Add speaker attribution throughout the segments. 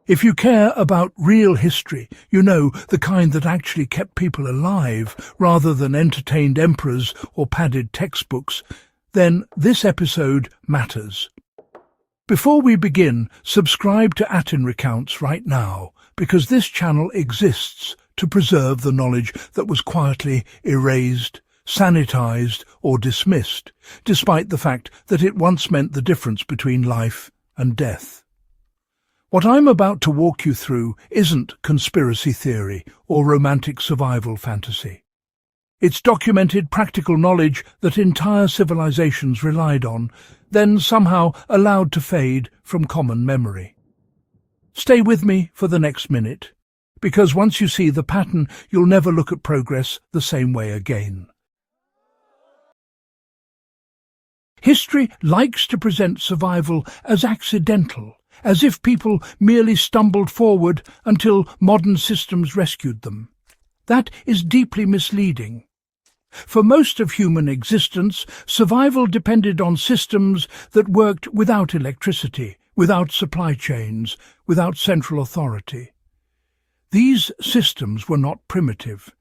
Speaker 1: If you care about real history, you know, the kind that actually kept people alive rather than entertained emperors or padded textbooks, then this episode matters. Before we begin, subscribe to Atten Recounts right now, because this channel exists to preserve the knowledge that was quietly erased, sanitized or dismissed, despite the fact that it once meant the difference between life and death. What I'm about to walk you through isn't conspiracy theory or romantic survival fantasy. It's documented practical knowledge that entire civilizations relied on, then somehow allowed to fade from common memory. Stay with me for the next minute, because once you see the pattern, you'll never look at progress the same way again. History likes to present survival as accidental, as if people merely stumbled forward until modern systems rescued them. That is deeply misleading. For most of human existence, survival depended on systems that worked without electricity, without supply chains, without central authority. These systems were not primitive.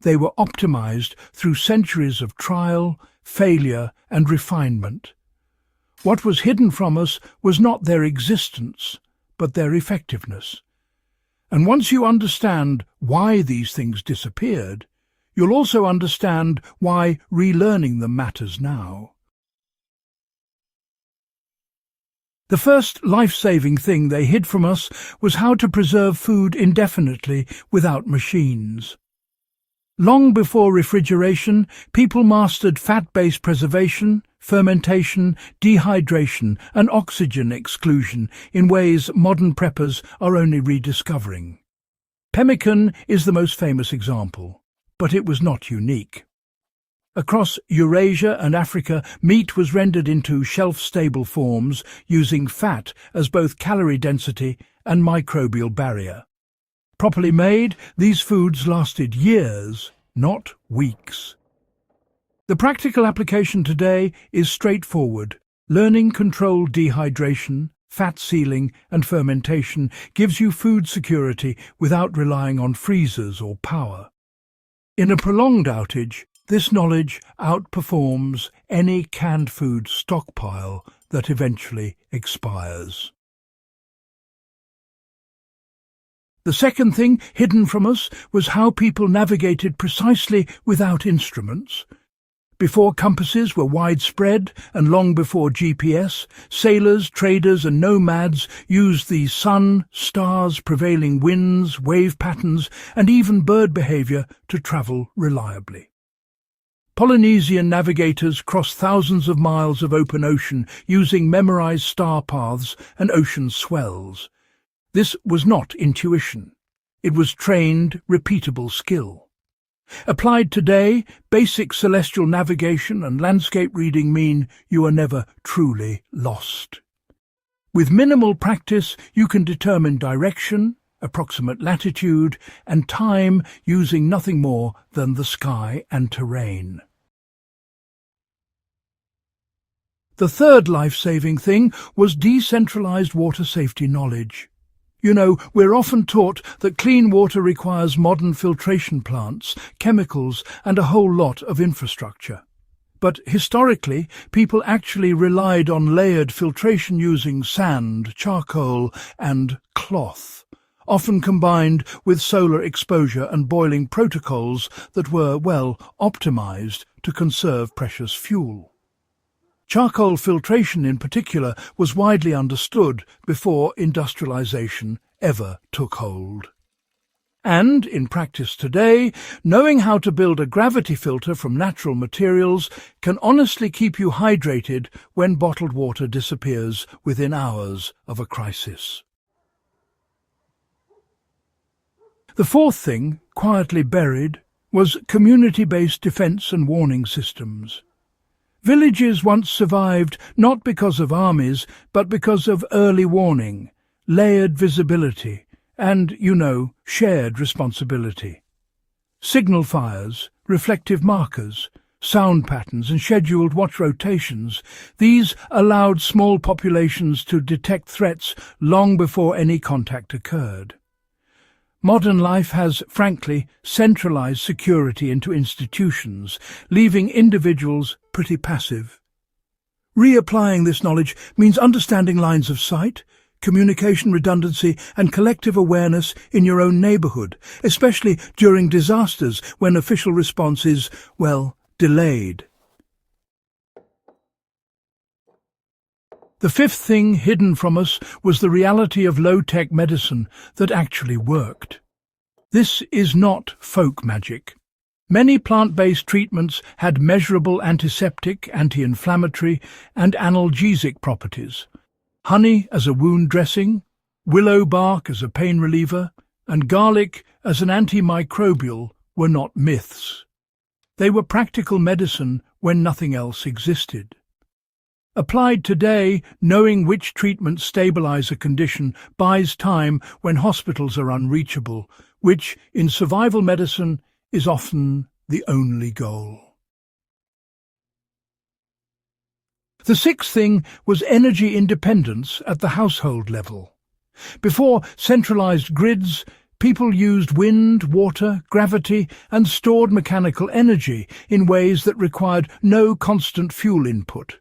Speaker 1: They were optimized through centuries of trial, failure, and refinement. What was hidden from us was not their existence, but their effectiveness. And once you understand why these things disappeared, you'll also understand why relearning them matters now. The first life-saving thing they hid from us was how to preserve food indefinitely without machines. Long before refrigeration, people mastered fat-based preservation, fermentation, dehydration, and oxygen exclusion in ways modern preppers are only rediscovering. Pemmican is the most famous example, but it was not unique. Across Eurasia and Africa, meat was rendered into shelf-stable forms using fat as both calorie density and microbial barrier. Properly made, these foods lasted years, not weeks. The practical application today is straightforward. Learning controlled dehydration, fat sealing and fermentation gives you food security without relying on freezers or power. In a prolonged outage, this knowledge outperforms any canned food stockpile that eventually expires. The second thing hidden from us was how people navigated precisely without instruments. Before compasses were widespread and long before GPS, sailors, traders and nomads used the sun, stars, prevailing winds, wave patterns and even bird behavior to travel reliably. Polynesian navigators crossed thousands of miles of open ocean using memorized star paths and ocean swells. This was not intuition. It was trained, repeatable skill. Applied today, basic celestial navigation and landscape reading mean you are never truly lost. With minimal practice, you can determine direction, approximate latitude, and time using nothing more than the sky and terrain. The third life-saving thing was decentralized water safety knowledge. You know, we're often taught that clean water requires modern filtration plants, chemicals, and a whole lot of infrastructure. But historically, people actually relied on layered filtration using sand, charcoal, and cloth, often combined with solar exposure and boiling protocols that were, well, optimized to conserve precious fuel. Charcoal filtration in particular was widely understood before industrialization ever took hold. And, in practice today, knowing how to build a gravity filter from natural materials can honestly keep you hydrated when bottled water disappears within hours of a crisis. The fourth thing, quietly buried, was community-based defense and warning systems. Villages once survived not because of armies, but because of early warning, layered visibility, and, shared responsibility. Signal fires, reflective markers, sound patterns, and scheduled watch rotations. These allowed small populations to detect threats long before any contact occurred. Modern life has, frankly, centralized security into institutions, leaving individuals pretty passive. Reapplying this knowledge means understanding lines of sight, communication redundancy, and collective awareness in your own neighborhood, especially during disasters when official response is, well, delayed. The fifth thing hidden from us was the reality of low-tech medicine that actually worked. This is not folk magic. Many plant-based treatments had measurable antiseptic, anti-inflammatory, and analgesic properties. Honey as a wound dressing, willow bark as a pain reliever, and garlic as an antimicrobial were not myths. They were practical medicine when nothing else existed. Applied today, knowing which treatments stabilize a condition buys time when hospitals are unreachable, which, in survival medicine, is often the only goal. The sixth thing was energy independence at the household level. Before centralized grids, people used wind, water, gravity, and stored mechanical energy in ways that required no constant fuel input.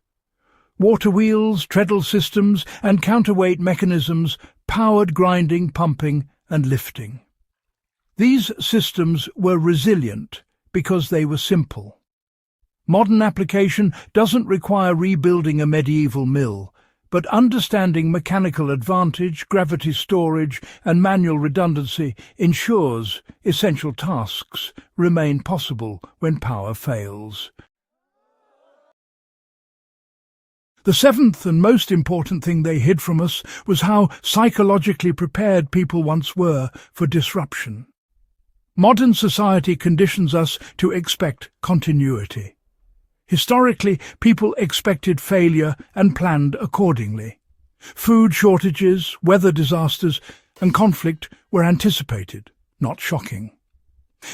Speaker 1: Water wheels, treadle systems, and counterweight mechanisms powered grinding, pumping, and lifting. These systems were resilient because they were simple. Modern application doesn't require rebuilding a medieval mill, but understanding mechanical advantage, gravity storage, and manual redundancy ensures essential tasks remain possible when power fails. The seventh and most important thing they hid from us was how psychologically prepared people once were for disruption. Modern society conditions us to expect continuity. Historically, people expected failure and planned accordingly. Food shortages, weather disasters, and conflict were anticipated, not shocking.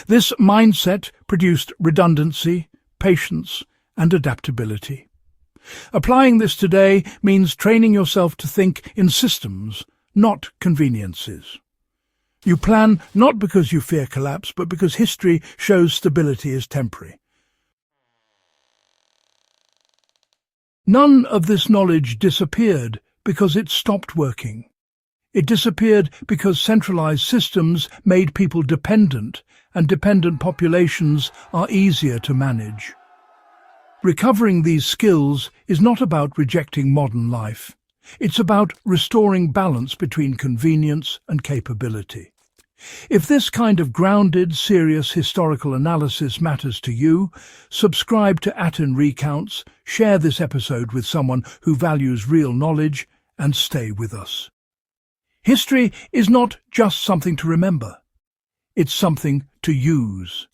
Speaker 1: This mindset produced redundancy, patience, and adaptability. Applying this today means training yourself to think in systems, not conveniences. You plan not because you fear collapse, but because history shows stability is temporary. None of this knowledge disappeared because it stopped working. It disappeared because centralized systems made people dependent, and dependent populations are easier to manage. Recovering these skills is not about rejecting modern life. It's about restoring balance between convenience and capability. If this kind of grounded, serious historical analysis matters to you, subscribe to Atten Recounts, share this episode with someone who values real knowledge, and stay with us. History is not just something to remember. It's something to use.